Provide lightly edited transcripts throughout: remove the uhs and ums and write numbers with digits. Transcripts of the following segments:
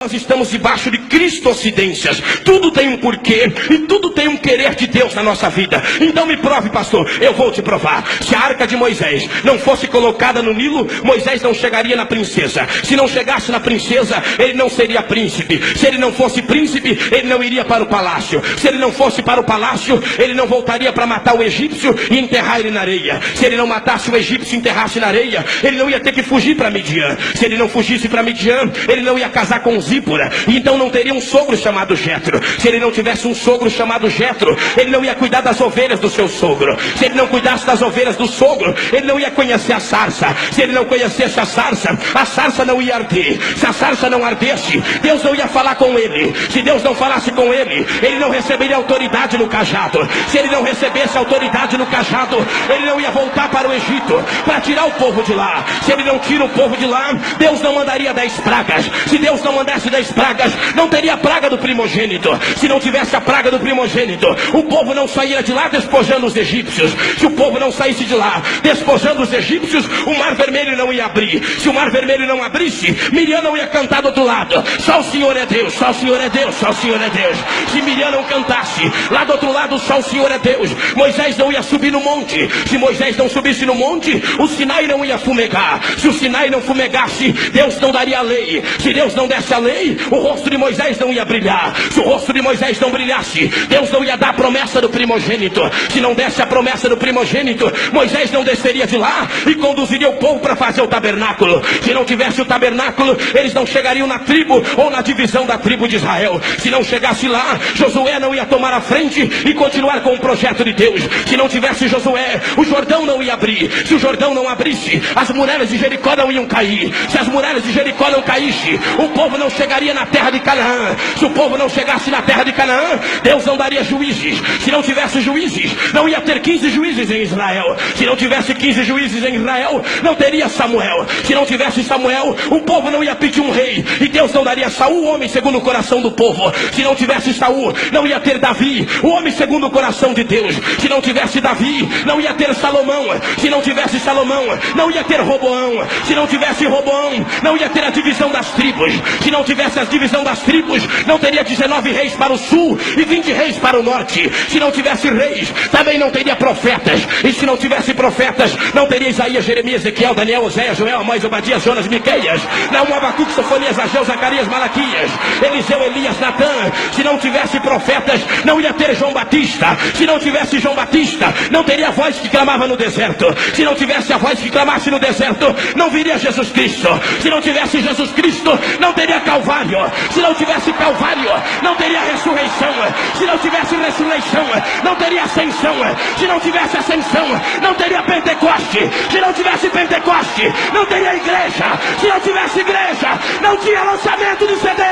nós estamos debaixo de cristocidências. Tudo tem um porquê e tudo tem um querer de Deus na nossa vida. Então me prove, pastor. Eu vou te provar. Se a arca de Moisés não fosse colocada no Nilo, Moisés não chegaria na princesa. Se não chegasse na princesa, ele não seria príncipe. Se ele não fosse príncipe, ele não iria para o palácio. Se ele não fosse para o palácio, ele não voltaria para matar o egípcio e enterrar ele na areia. Se ele não matasse o egípcio e enterrasse na areia, ele não ia ter que fugir para Midian. Se ele não fugisse para Midian, ele não ia casar com Zípora, e então não teria um sogro chamado Jetro. Se ele não tivesse um sogro chamado Jetro, ele não ia cuidar das ovelhas do seu sogro. Se ele não cuidasse das ovelhas do sogro, ele não ia conhecer a sarça. Se ele não conhecesse a sarça não ia arder. Se a sarça não ardesse, Deus não ia falar com ele. Se Deus não falasse com ele, ele não receberia autoridade no cajado. Se ele não recebesse autoridade no cajado, ele não ia voltar para o Egito para tirar o povo de lá. Se ele não tira o povo de lá, Deus não mandaria 10 pragas. Se Deus não mandasse 10 pragas, não teria a praga do primogênito. Se não tivesse a praga do primogênito, o povo não sairia de lá despojando os egípcios. Se o povo não saísse de lá despojando os egípcios, o mar vermelho não ia abrir. Se o mar vermelho não abrisse, Miriam não ia cantar do outro lado. Só o Senhor é Deus, só o Senhor é Deus, só o Senhor é Deus. Se Miriam não cantasse, lá do outro lado só o Senhor é Deus. Moisés não ia subir no monte. Se Moisés não subisse no monte, o Sinai não ia fumegar. Se o Sinai não fumegasse, Deus não daria a lei. Se Deus não desse a lei, o rosto de Moisés não ia brilhar. Se o rosto de Moisés não brilhasse, Deus não ia dar a promessa do primogênito. Se não desse a promessa do primogênito, Moisés não desceria de lá e conduziria o povo para fazer o tabernáculo. Se não tivesse o tabernáculo, eles não chegariam na tribo ou na divisão da tribo de Israel. Se não chegasse lá, Josué não ia tomar a frente e continuar com o projeto de Deus. Se não tivesse Josué, o Jordão não ia abrir. Se o Jordão não abrisse, as muralhas de Jericó não iam cair. Se as muralhas de Jericó não caíssem, o povo não chegaria na terra de Canaã. Se o povo não chegasse na terra de Canaã, Deus não daria juízes. Se não tivesse juízes, não ia ter 15 juízes em Israel. Se não tivesse 15 juízes em Israel, não teria Samuel. Se não tivesse Samuel, o povo não ia pedir um rei. E Deus não daria Saul, o homem segundo o coração do povo. Se não tivesse Saul, não ia ter Davi, o homem segundo o coração de Deus. Se não tivesse Davi, não ia ter Salomão. Se não tivesse Salomão, não ia ter Roboão. Se não tivesse Roboão, não ia ter a divisão das tribos. Se não tivesse a divisão das tribos, não teria 19 reis para o sul e 20 reis para o norte. Se não tivesse reis, também não teria profetas. E se não tivesse profetas, não teria Isaías, Jeremias, Ezequiel, Daniel, Oséias, Joel, Amós, Obadias, Jonas, Miqueias, Naum, Abacuque, Sofonias, Ageu, Zacarias, Malaquias, Eliseu, Elias, Natã. Se não tivesse profetas, não ia ter João Batista. Se não tivesse João Batista, não teria a voz que clamava no deserto. Se não tivesse a voz que clamasse no deserto, não viria Jesus Cristo. Se não tivesse Jesus Cristo, não teria Calvário. Se não tivesse Calvário, não teria ressurreição. Se não tivesse ressurreição, não teria ascensão. Se não tivesse ascensão, não teria Pentecoste. Se não tivesse Pentecoste, não teria igreja. Se não tivesse igreja, não tinha lançamento de CD.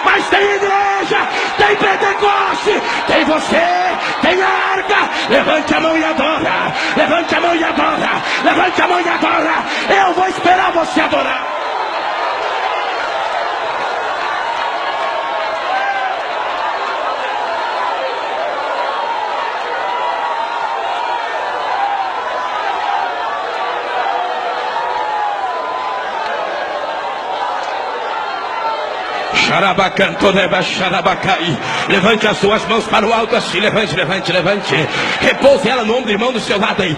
Mas tem igreja, tem Pentecoste, tem você, tem a arca. Levante a mão e adora. Levante a mão e adora. Levante a mão e adora. Eu vou esperar você adorar. Levante as suas mãos para o alto assim. Levante, levante, levante. Repouse ela no ombro do irmão do seu lado aí.